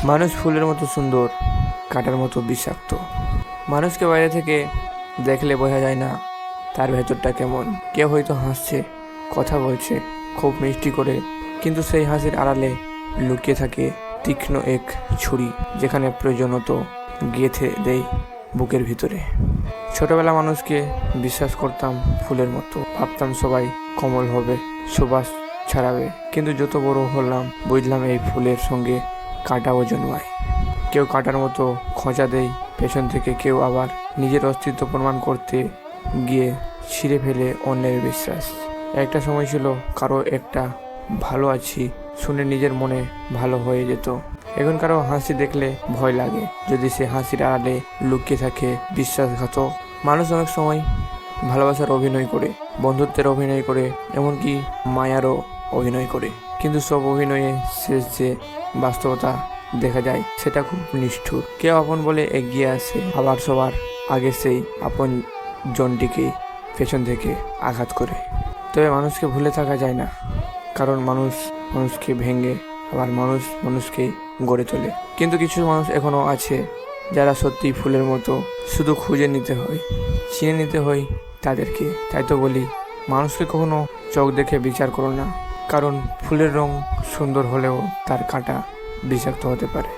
মানুষ ফুলের মতো সুন্দর, কাঁটার মতো বিষাক্ত। মানুষকে বাইরে থেকে দেখলে বোঝা যায় না তার ভেতরটা কেমন। কেউ হয়তো হাসছে, কথা বলছে খুব মিষ্টি করে, কিন্তু সেই হাসির আড়ালে লুকিয়ে থাকে তীক্ষ্ণ এক ছুরি, যেখানে প্রয়োজন হতো গেঁথে দেয় বুকের ভিতরে। ছোটবেলা মানুষকে বিশ্বাস করতাম ফুলের মতো, ভাবতাম সবাই কমল হবে, সুবাস ছড়াবে। কিন্তু যত বড় হলাম বুঝলাম এই ফুলের সঙ্গে কাঁটাও জন্মায়। কেউ কাঁটার মতো খোঁচা দেয় পেছন থেকে, কেউ আবার নিজের অস্তিত্ব প্রমাণ করতে গিয়ে ছিঁড়ে ফেলে অন্যের বিশ্বাস। একটা সময় ছিল কারো একটা ভালো আছি শুনে নিজের মনে ভালো হয়ে যেত। এখন কারো হাসি দেখলে ভয় লাগে, যদি সে হাসির আড়ালে লুকিয়ে থাকে বিশ্বাসঘাতক। মানুষ অনেক সময় ভালোবাসার অভিনয় করে, বন্ধুত্বের অভিনয় করে, এমনকি মায়ারও অভিনয় করে, কিন্তু সব অভিনয়ে শেষ যে বাস্তবতা দেখা যায় সেটা খুব নিষ্ঠুর। কেউ আপন বলে এগিয়ে আসে, আবার সবার আগে সেই আপন জনটিকে পেছন থেকে আঘাত করে। তবে মানুষকে ভুলে থাকা যায় না, কারণ মানুষ মানুষকে ভেঙে, আবার মানুষ মানুষকে গড়ে তোলে। কিন্তু কিছু মানুষ এখনো আছে যারা সত্যি ফুলের মতো, শুধু খুঁজে নিতে হয়, চিনে নিতে হয় তাদেরকে। তাই তো বলি, মানুষকে কখনো চোখ দেখে বিচার করো না, কারণ ফুলের রং সুন্দর হলেও তার কাঁটা বিষাক্ত হতে পারে।